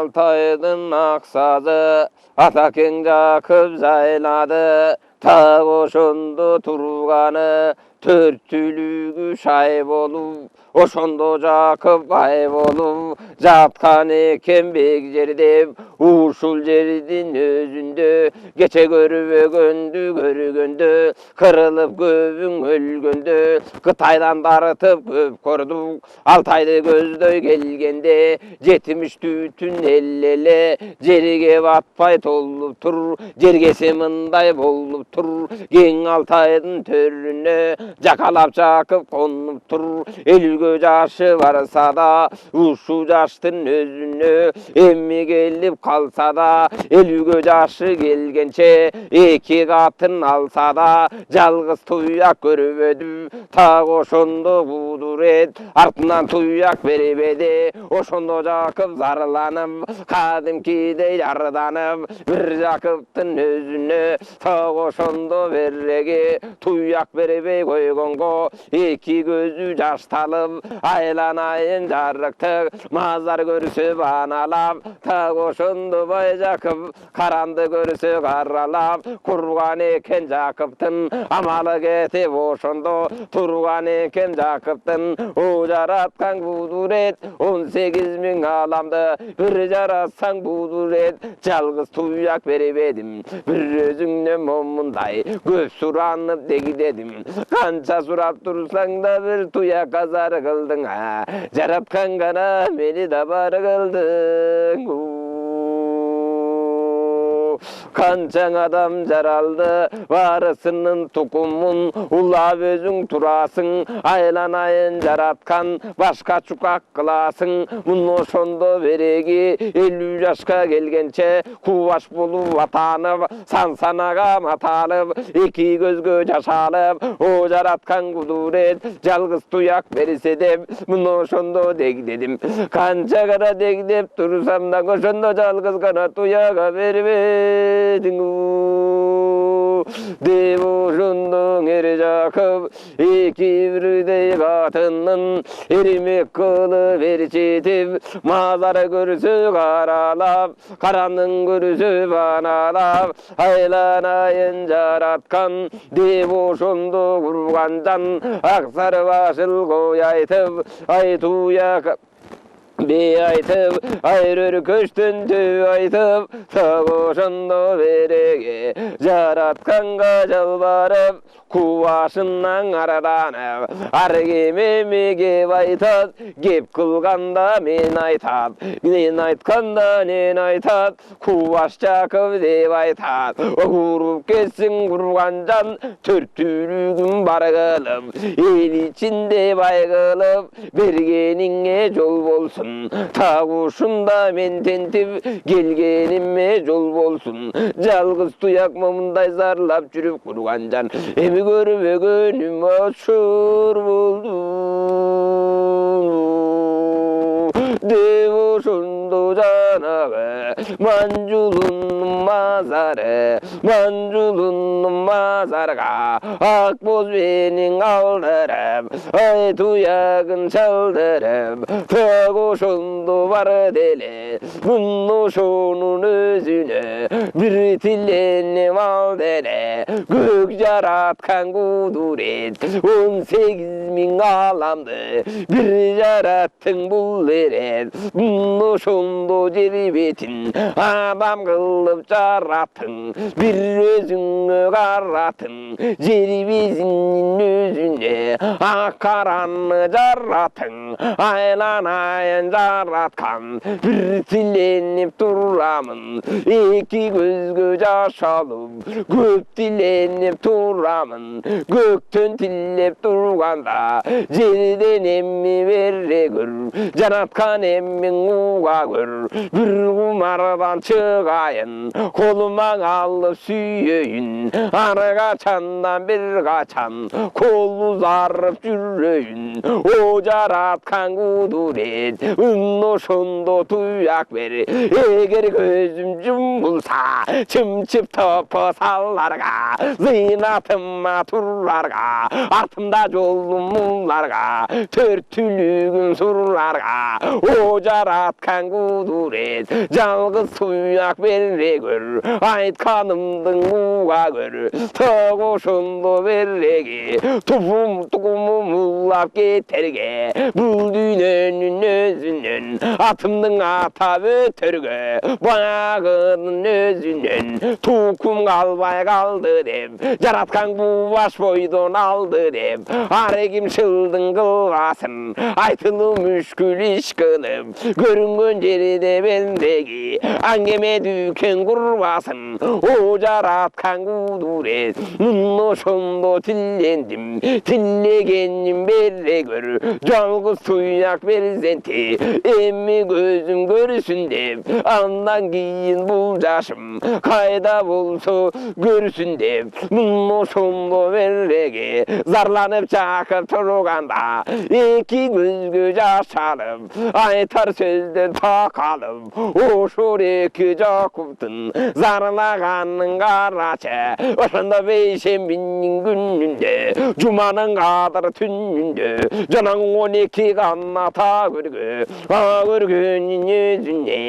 Altay'ın aksazı Atakengca kıpzayladı Tağı şondu turganı Törtülügü şay bolup Oşondo Jakıp ay bolup Жатkan eken begjerdim Uşul jerdin özündö Geçe görgöndü Kırılıp göbüň ölgöndö Kıtaydan darıtıp köp korduk Altaydı gözдөй gelgende 70 tütün ellele Jerige batpay tolup tur Jergesi mınday bolup tur Keň Altayдын törüne Jakalap jakıp konup tur Elgö jaşı varsa da Uşu jaştın özüne Emmi gelip kalsa da Elgö jaşı gelgençe Eki katın alsa da Jalgız tuyak görübödü Ta oşondo budur et Artından tuyak beribedi Oşondo jakıp zarlanıp Kadimkidey jardanıp Bir jakıptın özüne Ta oşondo berregi Tuyak beribey koygongo Eki gözü jaştalıp Aylanayın jarrıktık Mazar görüsü banalap Ta oşondo bay jakıp Karandı görüsü karralap Kurgan eken jakıptın Amalı getip oşondo Turgan eken jakıptın O jaratkan budur et 18.000 alamdı Bir jaratsan budur et Jalgız tuyak beribedim Bir özüňne momunday Göz suranıp degidedim Kança surap tursaň da bir tuyak azar kıldyň ha Jaratkan gana meni da bar kıldyň Kançaň adam jaraldı Barısının tukumun Ulap özüň turasyň Aylanayın jaratkan Başka çukak kılasın Muну oşondo beregi 50 yaşka gelgençe Kuvaş bolup atanıp Sansanaga matalıp Eki gözgö jaşalıp O jaratkan kuduret Jalgız tuyak berise dep Muну oşondo degdedim Kança gara degdep tursam da Oşondo jalgız gana tuyaga beribedin Dep oşondoň eri jakıp Eki birday katının Erimek kılıp erçetip Mazar görüsü karalap Karanyň görüsü banalap Aylanayın jaratkan Dep oşondo kurgandan Aksar başıl koy aytıp Ay tuyak Be aytıp, ayrır köştün tü aytıp, Ta oşondo berege, jaratkanga jalbarıp, Kuvaşından aradanıp, Argeme gep aytat, Gep kılganda men aytat, Men aytkanda nen aytat, Kuvaş jakıp dep aytat, Kurup ketsin kurganjan, Törtülügün bar kılıp, El içinde bay kılıp, Bergeniňe jol bolsun, Ta uşunda men tentip gelgenime jol bolsun Jalgız tuyak momunday zarlap jürüp kurganjan Emi görmegönüm açur boldu Dep oşondo janabe Manjulun mazarı Manjulun mazarga Akboz meniň aldırıp Ay tuyagın çaldırıp Tak oşondo bar dele Muну oşonun özüne Bir tilenip al dele Gök jaratkan kuduret 18.000 alamdı Bir jarattın bul deret Muну oşondo jeribetin Adam kılıp jaratın Bir özüňe karratın Jeribesiň özüne Akaranny jaratın Aylanayın jaratkan Bir tilenip turamın Eki gözgö jaşalıp Köp tilenip turamın Göktön tillep turganda Jerden emmi berregür Jaratkan emmiň uga gör Bir kumardan çıgayın Koluma alıp süýeýin Arga çandan bir kaçan Kol барып жүрейін ожаратқан құдірет ұношонды тұяқ бер егер көзім жұмылса чымчып топы салларға зинатыма тұрларға артымда жолым мұлларға төрт түлігін сұрларға ожаратқан құдірет жалғыз тұяқ бере көр айтқанымдың уға көр тоғошынды береге тұқымым ұлап кетерге бұл дүниенің өзінен атымның атап өтерге баяғының өзінен тұқым қалбай қалды деп жаратқан бұбаш бойдан алды деп арекім шылдың қылғасын айтылым үшкіл ішкініп көрінген жерде бендеге әңгеме дүкен құрбасын о жаратқан құдірет мұношымды тілендім тілегенім бере көр жалғыз тұяқ перзентте емі көзім көрсін деп андан кейін бұл жашым қайда болса көрсін деп мұношымды береге зарланып жақып тұрғанда екі көзге жас алып айтар сөзден тақалып ошор екі жақұптың зарлағанын қарашы ошонда бейшембінің күнінде жұманың қадыр түнінде жанаң 12 қанната көргенін өзіне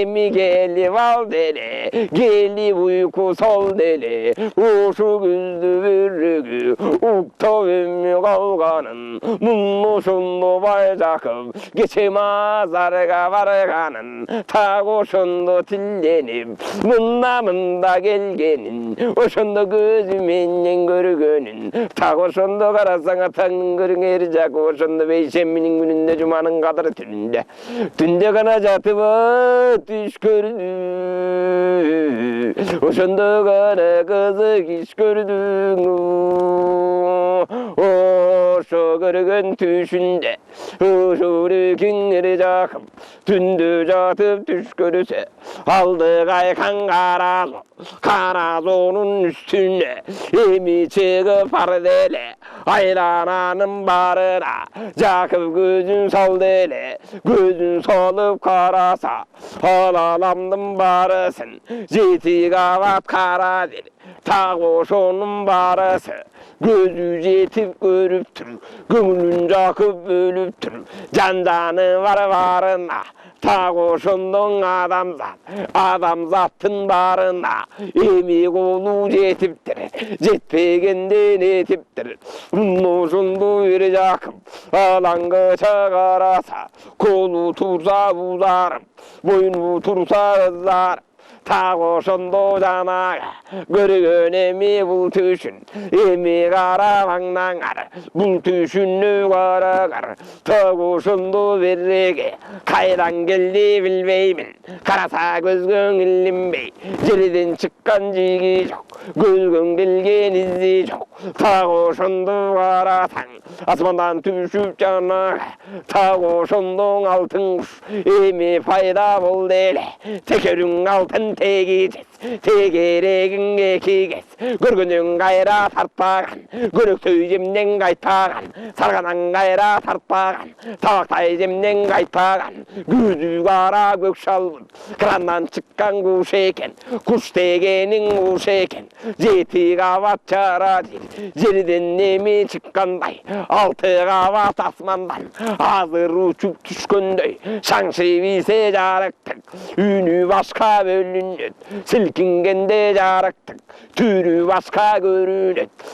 эми келип ал деле келип уйку сол деле ошо көздү береги уктап эми калганын муну ошондо байжакып кече мазарга барганын так ошондо тилденип мында келгенин ошондо көзү менен көргөнүн так ошондо карасаң атаңдын көрүңөр жак ошондо бейшембинин күнүндө жуманын кадыр түндө гана жатып түш көрдү ошондо гана кызык иш көрдүң ошо көргөн түшүндө ошорекиңер жакып түндө жатып түш көрсө алдыга айкан каразонун үстүнө эми чыгып бар деле айлананын барына жакып көзүн сал деле көзүн салып караса алаламдын барысын жети кабат кара деле так ошонун барысы көзү жетип көрүп тур көңүлүн жакып өлүп тур жан-жаны барына так ошондон адамзаттын барына эми колу жетиптир жетпегенде нетиптир ошондо бир жакып алаңгыча караса колу турса узарып боюну турса ызарып так ошондо жанага көргөн эми бул түшүн эми карабаңнаңар бул түшүнү карагар так ошондо береге кайдан келди билбеймин караса көзгөн илинбей жерден чыккан жиги жок көзгөн келген изи жок так ошондо карасаң асмандан түшүп жанага так ошондо алтын куш эми пайда болду эле текериң алтын тегерегиңе кийгес көргөнүң кайра тартпаган көрөктөй жемден кайтпаган сарганан кайра тартпаган табактай жемден кайтпаган көзү кара көк шалбын крандан чыккан куш экен куш дегениң куш экен жети кабат жара жерден эми чыккандай алты кабат асмандан азыр учуп түшкөндөй шаңшып ийсе жарыктык үнү башка бөлүнөт силкингенде жарыктык түрү башка көрүнөт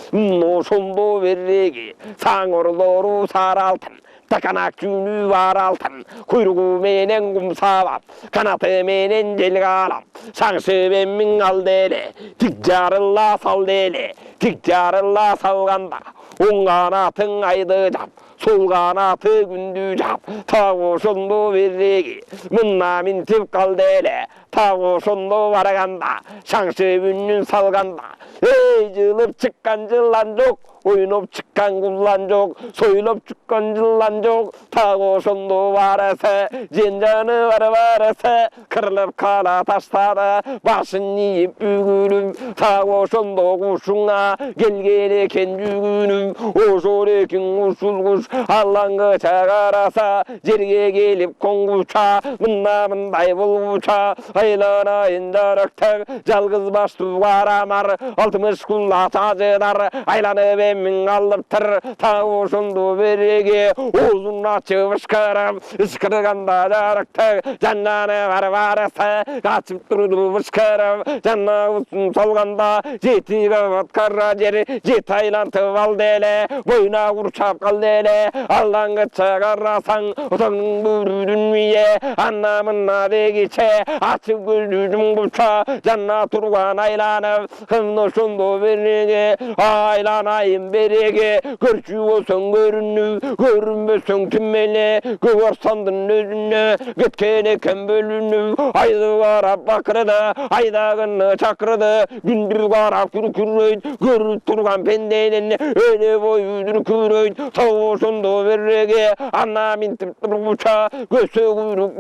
ошондо береги саңырлору сары алтын таканак жүнү бар алтын куйругу менен кум сабап канаты менен жел каалап шаңшып эмиң ал деле тик жарыла сал деле тик жарыла салганда оң канатың айды жап сол канаты күндү жап так ошондо береги мына минтип кал деле так ошондо барганда шаңшып үнүн салганда эй жылып чыккан жылан жок 오인업 직간 굴란족 소인업 죽건 질란족 타고 손도 와라세 진자는 와라와라세 그럴럽 가라 다스타다 마신니 입구름 타고 손도 구숭아 길게리 겐주구름 오소리 경우술구스 알랑거 자가라사 지르게 길립 공구차 문남은 다이불구차 아이라나 인자락탁 жалғыз басты варамар алтымыш күнла тазыдар айланы бемін алыптыр тағы сонду береге озын ачып ышқырып ышқырғанда жарықтық жаннаны барбарасы қачып тұрды ышқырып жанна ұсын солғанда жеті қабат қара жер жеті айлантып алды еле бойына құршап қалды еле аллаңғытша қарасаң ұтыңның бүрдің мие анна мына дегече açıp gözlüğüm bulsa canna turgan aylanıp hımno şundu berege aylanayım berege görçü olsun görünü görünmesün tümmeli görsandın özünü getkene kem bölünü aydı varap bakırdı aydağını çakırdı gündür varap kürkürröyd görüp turgan pendeyleni öyle boyudur kürröyd tavu şundu berege anna mintip durmuşa göğsü kuyruk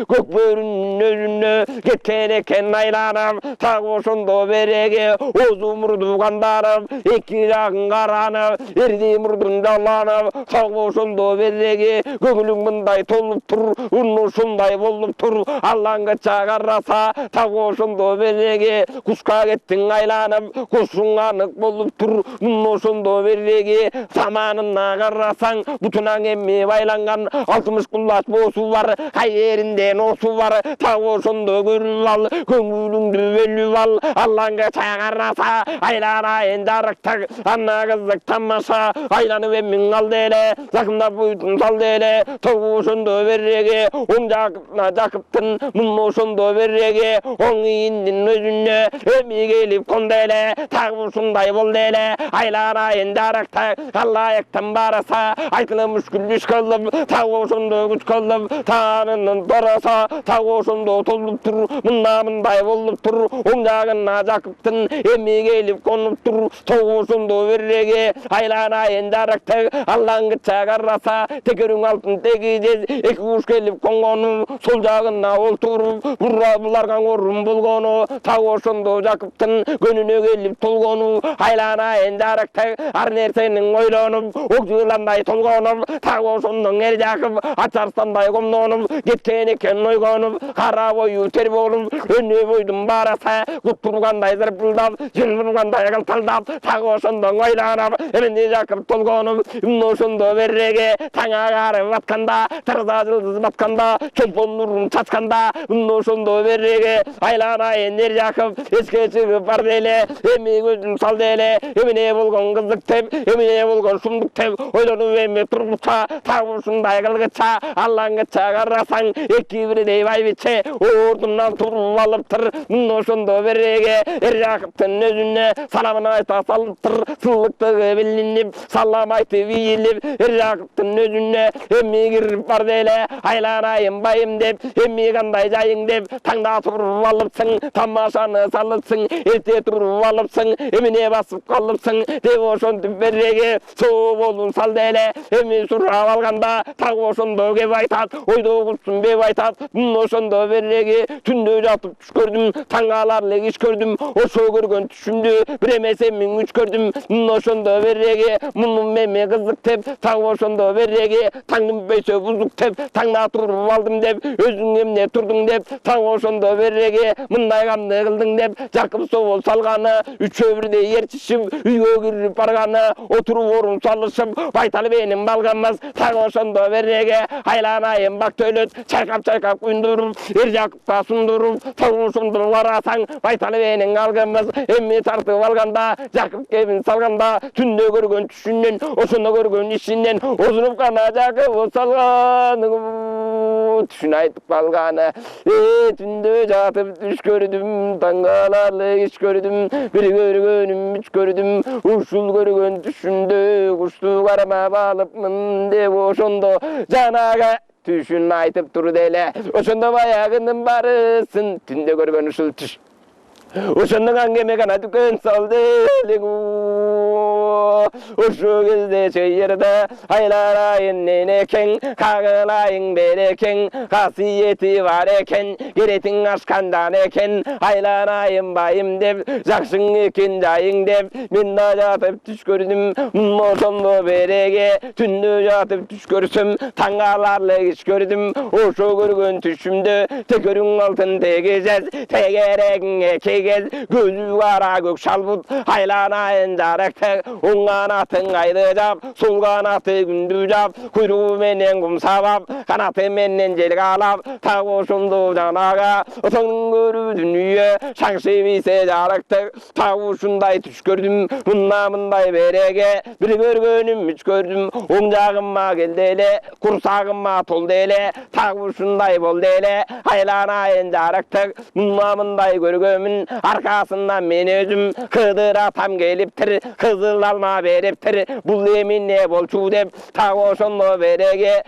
gökbörünün özünü getkene ken aylanım tağı sondu berege ozu murdu kandarım iki yakın karanım erdi murdun dallanım tağı sondu berege gögülüm bunday tolup tur unnu şunday bolup tur Allah'ın çağırrasa tağı sondu berege kuska gettin aylanım kusun anık bolup tur unnu şundu berege zamanına karrasan butunan emmi baylangan 60 kullaç bosu var hayerinden osu var tağı sondu görül al көңіліңді бөліп ал аллаңға чағараса айлана ендарықтық анна қызық тамаша айланып емін алды еле жақындап бұйтын салды еле тоғы сонды береге оң жақыпна жақыптың мұны сонды береге оң иіндің өзіне өмі келіп қонды еле тағы сондай болды еле айлана ендарықтық аллаяқтан бараса айтылым үшкіліш қылып тағы сонды күш қылып танының бараса тағы сонды толып тұр мындай болып тұр оң жағына жақыптың емі келіп қонып тұр тоғы сонды береге айлана ендарықтық аллаңғы чағарраса текерің алтын тегізез екі күш келіп қонғаны сол жағына ол тұрып бұларған орын болғаны тағы сонды жақыптың көніне келіп толғаны айлана ендарықтық ар нәрсенің ойланып оқжыландай толғанып тағы сонның ер жақып ачарсандай қомданып кеткен екен ойғанып қара бойы тер болып өне бойдың бараса құттырғандай зірпілдап жел бұрғандай қылтылдап тағы осындан ойланып еменде жақып толғанып осында береге таң ағарып батқанда тырза жылдыз батқанда чолпон нұрын шашқанда осында береге айлана енер жақып еске шығып барды еле еме көзін салды еле емене болған қызық деп емене болған сұмдық деп ойланып еме тұрғызса тағы осындай қылғытса аллаңғытша қарасаң екі бірдей байбетше орнымнан тұрып алып тұр осында береге ер жақыптың өзіне саламын айта салып тұр сылықтығы білініп салам айтып иіліп ер жақыптың өзіне емі кіріп барды еле айланайын байым деп емі қандай жайың деп таңда тұрып алыпсың тамашаны салыпсың ерте тұрып алыпсың еміне басып қалыпсың деп ошентіп береге сол болуын салды еле емі сұрап алғанда тағы ошондо кеп айтат ойдо курсун беп айтат ошондо береге түндө жатып түш көрдүм таң аларлык иш көрдүм ошо көргөн түшүмдү бир эмес эмиң үч көрдүм ошондо береге мунун меме кызык деп тагы ошондо береге таңдын бөйсө бузук деп таңда туруп алдым деп өзүң эмне турдуң деп тагы ошондо береге мындай камды кылдың деп жакып собол салганы үчөө бирдей ээрчишип үйгө кирип барганы отуруп орун салышып байтал бенин балганмас тагы ошондо береге айланайын бак төлөт чайкап куйдуруп эр жакыпка сундуруп тагы ошондо барасаң байтал бенин алганмас эми тартып алганда жакып кебин салганда түндө көргөн түшүнөн ошондо көргөн ишинен озунуп гана жакып салганы түшүн айтып калганы түндө жатып түш көрдүм таң каларлык иш көрдүм бир көргөнүм үч көрдүм ушул көргөн түшүмдө кушту кармап алыпмын деп ошондо жанага түшүн айтып турду эле ошондо баягынын барысын түндө көргөн ушул түш ошондон аңгеме гана дүкөн салделегу ошол кезде чыйырды айланайын энекең кагылайың берекең касиети бар экен керетиң ашкандан экен айланайын байым деп жакшың экен жайың деп мен да жатып түш көрдүм ошондо береге түндө жатып түш көрсөм таң аларлык иш көрдүм ошо көргөн түшүмдө текөрүң алтын тегежез тегерегиңе кегез көзү кара көк шалбут айланайын жарыкты оң канатың айды жап сол канаты күндү жап куйругу менен кум сабап канаты менен жел каалап так ошондо жанага отоңдун көрүү дүнүйө шаңшы бийсе жарыктык так ушундай түш көрдүм мындай береге бир көргөнүм үч көрдүм оң жагыма келди эле курсагыма толду эле так ушундай болду эле айланайын жарыктык мындай көргөмүн аркасынан мен өзүм кыдыр атам келиптир кызыл алма бериптир бул эмне болчу деп так ошондо береге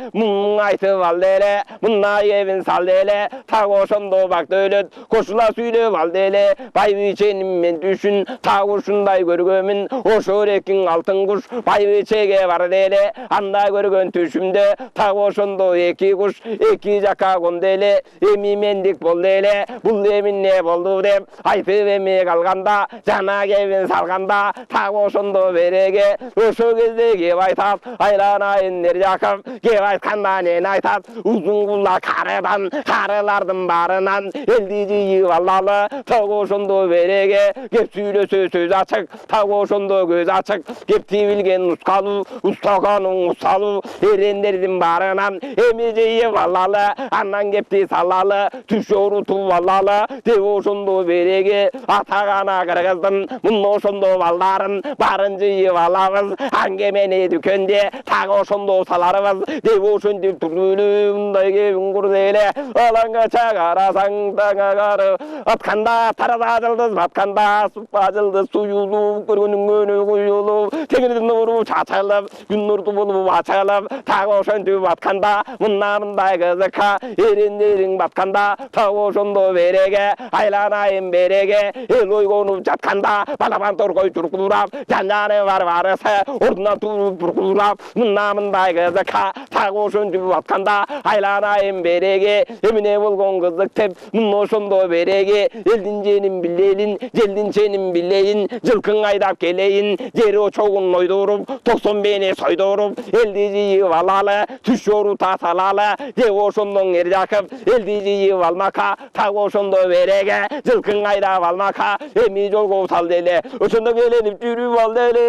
айтып алды эле мындай кебин салды эле так ошондо бак дөөлөт кошула сүйлөп алды эле байбиченин мен түшүн так ушундай көргөмүн ошо эрекиң алтын куш байбичеге барды эле анда көргөн түшүмдө так ошондо эки куш эки жака конду эле эми мендик болду эле бул эмне болду деп айтып эме калганда жана кебин салганда так ошондо береге ошол кезде кеп айтат айланайын эр жакып кеп айтканда нени айтат узун кулак карыдан карылардын баарынан элди жыйып алалы так ошондо береге кеп сүйлөсө сөз ачык так ошондо көз ачык кепти билген ускалуу устаганын усалуу эрендердин баарынан эми жыйып алалы андан кепти салалы түш орутуп алалы деп ошондо береге атагана кыргыздын мына ошондо балдарын баарын жыйып алабыз аңгемени дүкөнде так ошондо саларбыз деп ошентип турду эле мындай кебин курду эле алаңгача карасаң таңа кары атканда тараза жылдыз батканда супа жылдыз суюлуп көргөнүң көнү куюлуп теңирдин нуру чачылып күн нурду болуп ачылып так ошентип батканда мындай кызыкка эрендериң батканда так ошондо береге айланайын береге эл ойгонуп жатканда балабан торкой чуркурап жан-жаны барысы ордунан туруп буркурап мындай кызыкка так ошентип батканда айланайын береге эмне болгон кызык деп мына ошондо береге элдин женин билейин желдин ченин билейин жылкың айдап келейин жер очогун ойдуруп 90 бени сойдуруп элди жыйып алалы түш орута салалы деп ошондон эр жакып элди жыйып алмакка так ошондо береге жылкың айдап алмакка эми жолго салды эле ошондо келенип жүрүп алды эле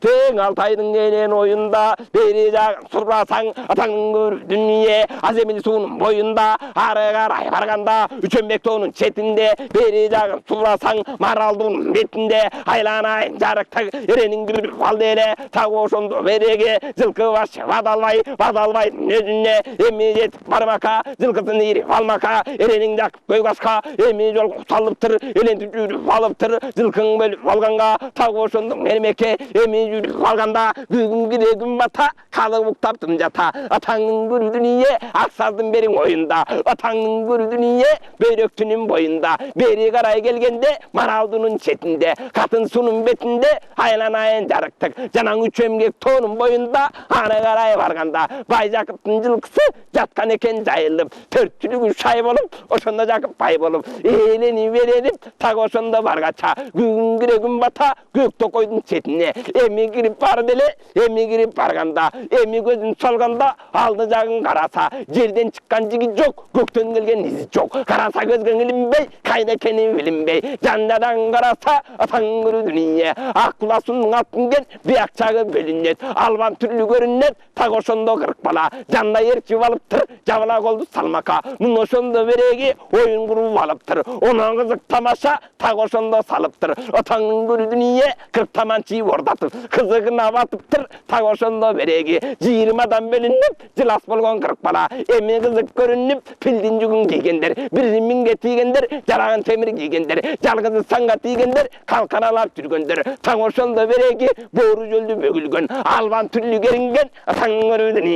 тең Алтайдын энен оюнда бери жагын сурасаң атаңдын көрүү дүнүйө аземил суунун боюнда ары карай барганда Үчөнбек тоонун четинде бери жагын сурасаң Маралдын бетинде айланайын жарыктык эрениң бир калды эле так ошондо береге жылкы башы бадалбайдын өзүнө эми жетип бармакка жылкысын ийрип алмакка эрениң жакып көй башка эми жолго салыптыр элентип жүрүп алыптыр жылкың бөлүп алганга так ошондо мермекке эми жүрүп алганда күн кире күн бата калып уктаптым жата атаңдын көрүү дүнүйө аксаздын бериң оюнда атаңдын көрүү дүнүйө бөйрөктүнүн боюнда бери карай келгенде Маралдынын четинде катын суунун бетинде айланайын жарыктык жанаң Үчөнбек тоонун боюнда ары карай барганда Бай Жакыптын жылкысы жаткан экен жайылып төрт түлүгү шай болуп ошондо Жакып бай болуп ээленип беренип так ошондо баргача күн кире күн бата көк токойдун четине эми кирип барды эле эми кирип барганда эми көзүн салганда алды жагын караса жерден чыккан жигит жок көктөн келген изи жок караса көзгө илинбей кайда экени билинбей жандадан караса атаң көрүү дүнүйө ак куласунун алтын бияк жагы бөлүнөт албан түрлүү көрүнөт так ошондо 40 бала жанда эрчип алыптыр жабыла колду салмакка мына ошондо береги оюн куруп алыптыр онон кызык тамаша так ошондо салыптыр атаңдын көрүү дүнүйө 40 таман чийип ордап басып кызыгына батып тұр так ошондо береги 20 бөлүнүп жылас болгон 40 бала эми кызык көрүнүп пилдин жүгүн кийгендер бир миңге тийгендер жараган темир кийгендер жалгыз санга тийгендер калканалап жүргөндөр так ошондо береги боору жөлдү бөгүлгөн албан түрлүү керинген атаңдын көрүүдүн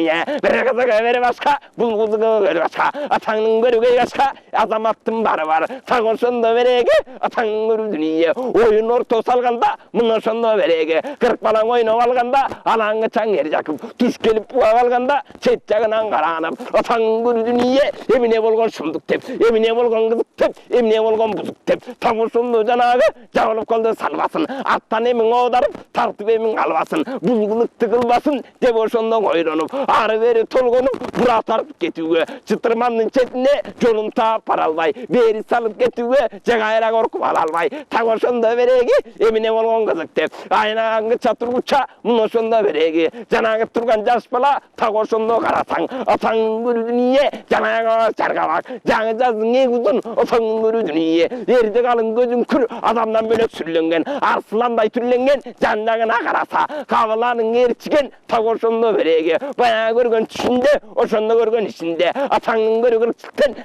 бир кызыгы бир башка бул кызыгы бир башка атаңдын көрүгөй башка азаматтын баары бар так ошондо береги атаңдын көрүүдүн оюн орто салганда мына ошондо береги 40 балаң ойноп алганда алаңгы чаң Эржаков туш келип буга калганда чет жагынан каранып атаңдын көрүүдүн эмне болгон шумдук деп эмне болгон кызык деп эмне болгон бузук деп так ошондо жанагы жабылып калды салбасын аттан эмиң оодарып тартып эмиң албасын булгулукту кылбасын деп ошондо ойронуп ары бери толгонуп бура тартып кетүүгө чытырмандын четине жолун таап бара албай бери салып кетүүгө жагайра коркуп ала албай так ошондо береги эмне болгон кызык деп айнагы чатургуча мына ошондо береги жанагы турган жаш бала так ошондо карасаң атаңдын көрүүдүн жанагы жаргабак жаңы жаздын эң узун атаңдын көрүүдүн эрди калың көзүң күр адамдан бөлөк сүрленген арсландай түрленген жан жагына караса кабыланын ээрчиген так ошондо береги баягы көргөн түшүндө ошондо көргөн ишинде атаңдын көрү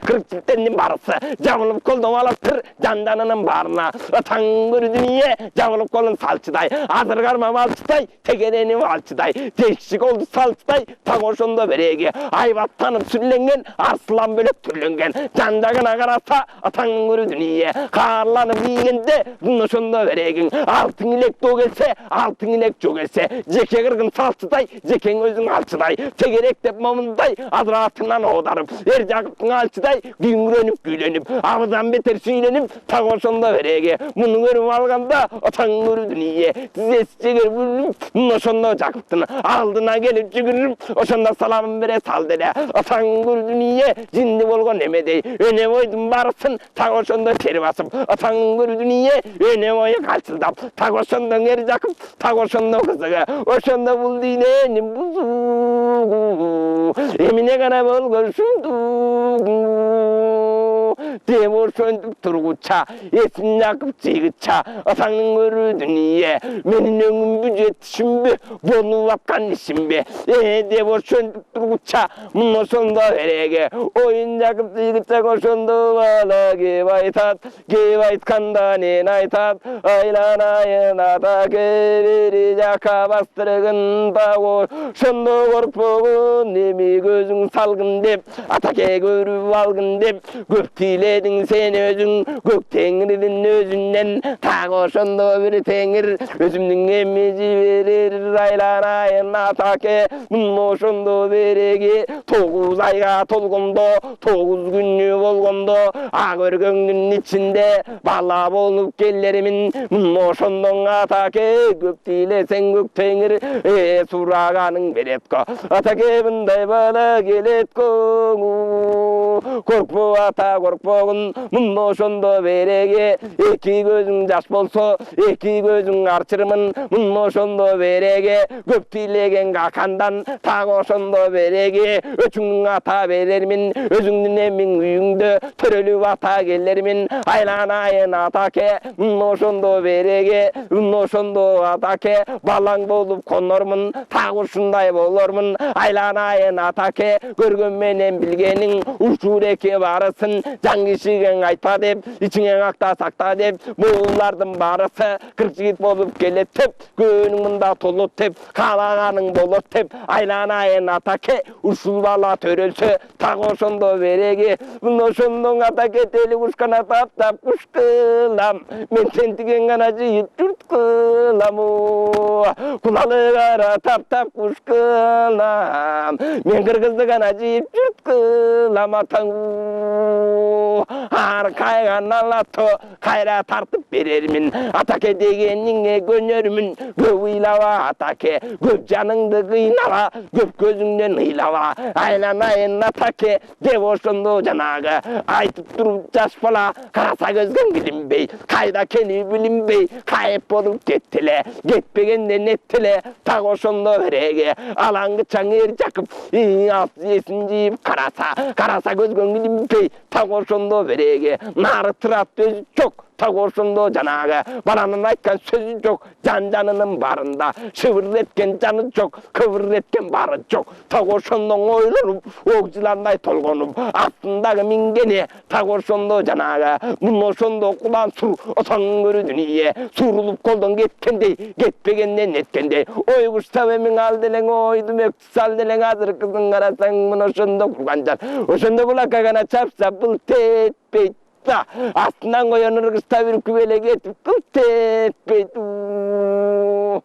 кыркчиктендин барысы жабылып колдоп алыптыр жан жанынын баарына атаңдын көрүүдүн жабылып колун салчыдай азыр карма малчыдай тегеренип алчыдай тешик олду салчыдай так ошондо береги айбаттанып сүрленген арслан бөлөк түрленген жан жагына караса атаңдын көрүүдүн каарланып ийгенде мына ошондо берегиң алтын илек доо келсе алтын илек жоо келсе жеке кыргын салчыдай жекең өзүң алчыдай тегерек деп момундай адыратынан оодарып Эржаковдун алчыдай күйүңрөнүп күйлөнүп абыдан бетер сүйүнүп так ошондо береги муну көрүп алганда атаңдын көрүүдүн тизеси жегер бүлүнүп мына ошондо Жаковдун алдына келип жүгүрүп ошондо саламын бере салды эле атаңдын көрүүдүн жинди болгон эмедей өне бойдун баарысын так ошондо тери басып атаңдын көрүүдүн өне бою калчылдап так ошондо Эржаков так ошондо кызыгы ошондо бул дүйнөнүн бузугу эмне гана болгон шумдугу деп ошентип тургуча эсин жакып жыйгыча атаңдын көрүүдүн менин өңүм бүжөтүшүмбү болуп аткан ишимби деп ошентип тургуча мына ошондо береги оюн жакып жыйгыча ошондо бала кеп айтканда нен айтат айланайын атаке бери жака бастыргын так ошондо коркпогун эми көзүң салгын деп атаке көрүп алгын деп көп тиледиң сен өзүң көк теңирдин өзүнөн так ошондо бир теңир өзүмдүн эми жиберер айланайын атаке мына ошондо береги 9 айга толгондо 9 күнү болгондо ак өргөңдүн ичинде бала болуп келермин мына ошондо атаке көп тилесең көк теңир сураганың берет го атаке мындай бала келет го коркпо ата коркпогун мына ошондо береги эки көзүң жаш болсо эки көзүң арчырмын мына ошондо береги көп тилеген какандан так ошондо береги өчүңдүн ата берермин өзүңдүн эмиң үйүңдө төрөлүп ата келермин айланайын атаке мына ошондо береги мына ошондо атаке балаң болуп конормун так ушундай болормун айланайын атаке көргөн менен билгениң учуреке барысын жан кишиге айтпа деп ичиңе какта сакта деп булардын баарысы 40 жигит болуп келет деп көңүң мында толот деп каалаганың болот деп айланайын атаке ушул бала төрөлсө так ошондо береги мына ошондо атаке тели кушкана таптап куш кылам мен тентиген гана жыйып журт кылам кулалы кара таптап куш кылам мен кыргызды гана жыйып журт кылам атаң ар кайган алато кайра тартып берермин атаке дегениңе көнөрмүн көп ыйлаба атаке көп жаныңды кыйнала көп көзүңдөн ыйлаба айланайын атаке деп ошондо жанагы айтып туруп жаш бала караса көзгөн билинбей кайда экени билинбей кайып болуп кетти эле кетпегенде нетти эле так ошондо береги алаңгы чаң Эржаков эсин жыйып караса көзгөн билинбей так ошондо береги нары турат өзү жок 타고 손도 전화가 바라는 나이칸 쇠진 쪽 잔자는 바른다 시브렛겐 짜는 쪽 그브렛겐 바른 쪽 타고 손도 오일로 옥질한 나이 돌고는 아픈다가 민게네 타고 손도 전화가 문노 손도 꾸단 술 어성거리더니에 술을 꼴던 게텐데 게빼겠네 넷텐데 오이구 스타웨밍 알데랭 오이도 맥살데랭 아들 그승가라 상문어 손도 구간잔 오손도 불락가가나 잡사불 테빼 아스난 거 연으로 스타위로 구벨에게 끝에 빼두